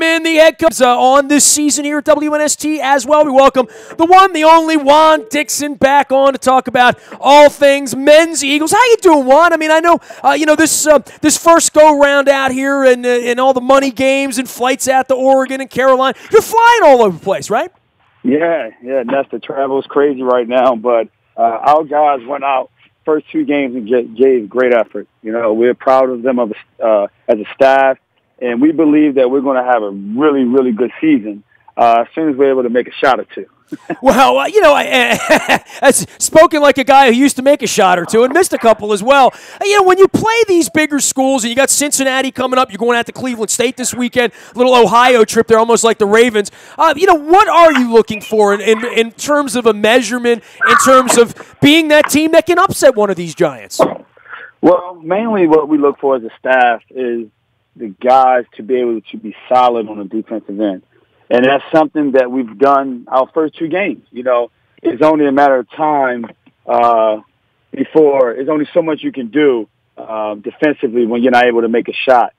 Pittman, the head coach, on this season here at WNST as well. We welcome the one, the only Juan Dixon back on to talk about all things men's Eagles. How you doing, Juan? I mean, I know this first go round out here and all the money games and flights out to Oregon and Carolina. You're flying all over the place, right? Yeah, Nestor, travel's crazy right now, but our guys went out first two games and gave great effort. You know, we're proud of them as a staff, and we believe that we're going to have a really, really good season as soon as we're able to make a shot or two. Well, as spoken like a guy who used to make a shot or two and missed a couple as well. You know, when you play these bigger schools and you got Cincinnati coming up, you're going out to Cleveland State this weekend, a little Ohio trip there, almost like the Ravens. What are you looking for in terms of a measurement, in terms of being that team that can upset one of these giants? Well, mainly what we look for as a staff is the guys to be able to be solid on the defensive end. And that's something that we've done our first two games. You know, it's only a matter of time before. There's only so much you can do defensively when you're not able to make a shot.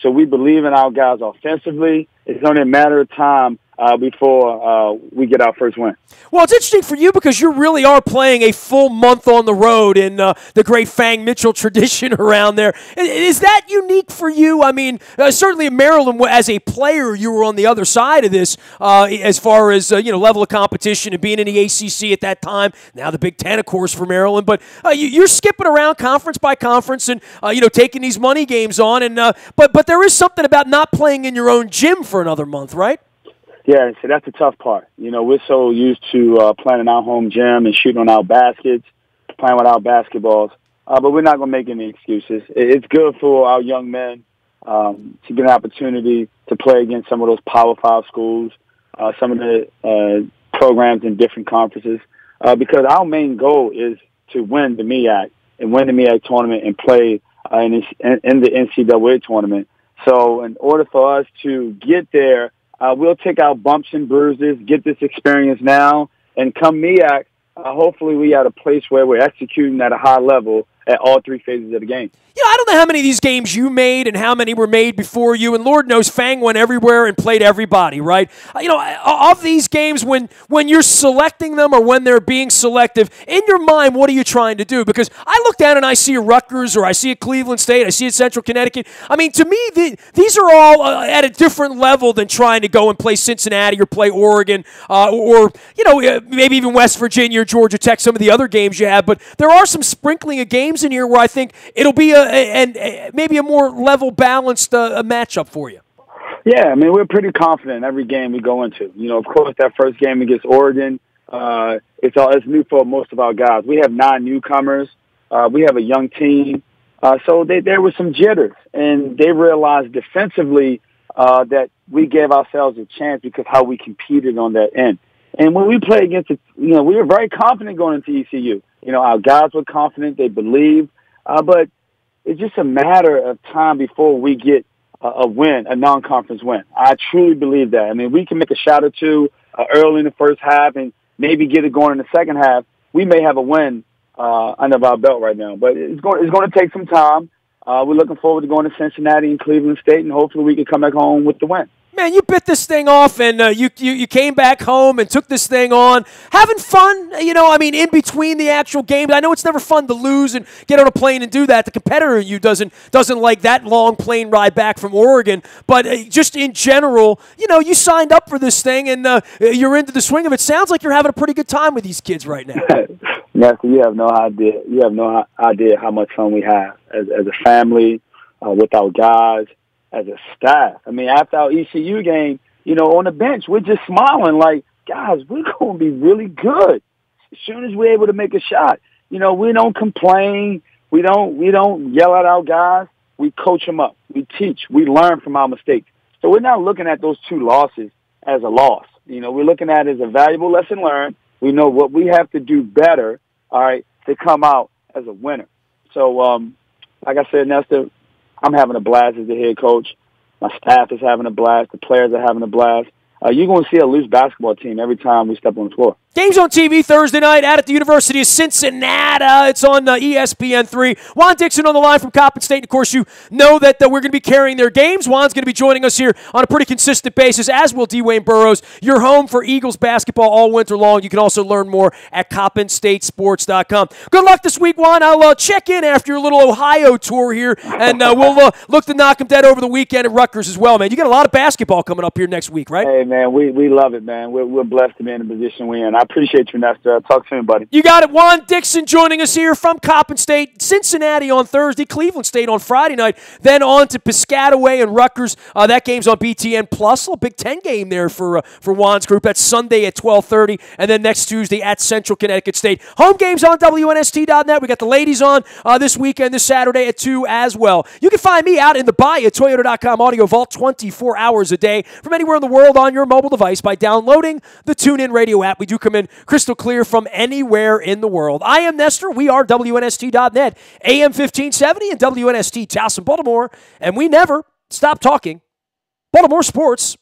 So we believe in our guys offensively. It's only a matter of time before we get our first win. Well, it's interesting for you because you really are playing a full month on the road in the great Fang Mitchell tradition around there. Is that unique for you? I mean, certainly in Maryland, as a player, you were on the other side of this as far as level of competition and being in the ACC at that time. Now the Big Ten, of course, for Maryland. But you're skipping around conference by conference and taking these money games on. And but there is something about not playing in your own gym for another month, right? Yeah, so that's the tough part. You know, we're so used to playing in our home gym and shooting on our baskets, playing with our basketballs, but we're not going to make any excuses. It's good for our young men to get an opportunity to play against some of those Power 5 schools, some of the programs in different conferences, because our main goal is to win the MEAC and win the MEAC tournament and play in the NCAA tournament. So in order for us to get there, we'll take our bumps and bruises, get this experience now, and come MEAC, hopefully we at a place where we're executing at a high level at all three phases of the game. I don't know how many of these games you made and how many were made before you, and Lord knows Fang went everywhere and played everybody, right? Of these games, when you're selecting them or when they're being selective, in your mind, what are you trying to do? Because I look down and I see a Rutgers or I see a Cleveland State, I see a Central Connecticut. I mean, to me, these are all at a different level than trying to go and play Cincinnati or play Oregon or maybe even West Virginia or Georgia Tech, some of the other games you have. But there are some sprinkling of games in here where I think it'll be maybe a more level, balanced matchup for you. Yeah, I mean, we're pretty confident in every game we go into. Of course, that first game against Oregon, it's new for most of our guys. We have 9 newcomers. We have a young team. So there were some jitters, and they realized defensively that we gave ourselves a chance because how we competed on that end. And when we play against we were very confident going into ECU. Our guys were confident. They believed. But it's just a matter of time before we get a win, a non-conference win. I truly believe that. I mean, we can make a shot or two early in the first half and maybe get it going in the second half. We may have a win under our belt right now, but it's going to take some time. We're looking forward to going to Cincinnati and Cleveland State, and hopefully we can come back home with the win. Man, you bit this thing off, and you came back home and took this thing on. Having fun, in between the actual games. I know it's never fun to lose and get on a plane and do that. The competitor in you doesn't like that long plane ride back from Oregon. But just in general, you signed up for this thing, and you're into the swing of it. Sounds like you're having a pretty good time with these kids right now. Nestor, you have no idea. You have no idea how much fun we have as a family, with our guys, as a staff. I mean, after our ECU game, on the bench, we're just smiling like, guys, we're going to be really good as soon as we're able to make a shot. We don't complain. We don't yell at our guys. We coach them up. We teach. We learn from our mistakes. So we're not looking at those 2 losses as a loss. We're looking at it as a valuable lesson learned. We know what we have to do better, all right, to come out as a winner. So, like I said, Nestor, I'm having a blast as the head coach. My staff is having a blast. The players are having a blast. you're going to see a loose basketball team every time we step on the floor. Games on TV Thursday night out at the University of Cincinnati. It's on ESPN3. Juan Dixon on the line from Coppin State. And of course, you know that we're going to be carrying their games. Juan's going to be joining us here on a pretty consistent basis, as will Dwayne Burrows. Your home for Eagles basketball all winter long. You can also learn more at CoppinStateSports.com. Good luck this week, Juan. I'll check in after your little Ohio tour here, and we'll look to knock them dead over the weekend at Rutgers as well, man. You got a lot of basketball coming up here next week, right? Hey, man, we love it, man. We're blessed to be in the position we're in. I appreciate you, Nestor. Talk soon, buddy. You got it. Juan Dixon joining us here from Coppin State. Cincinnati on Thursday, Cleveland State on Friday night, then on to Piscataway and Rutgers. That game's on BTN Plus. A little Big Ten game there for Juan's group. That's Sunday at 12:30, and then next Tuesday at Central Connecticut State. Home games on WNST.net. We got the ladies on this weekend, this Saturday at 2 as well. You can find me out in the Bay at Toyota.com Audio Vault 24 hours a day from anywhere in the world on your mobile device by downloading the TuneIn Radio app. We do come in crystal clear from anywhere in the world. I am Nestor. We are WNST.net, AM 1570 and WNST Towson, Baltimore, and we never stop talking Baltimore sports.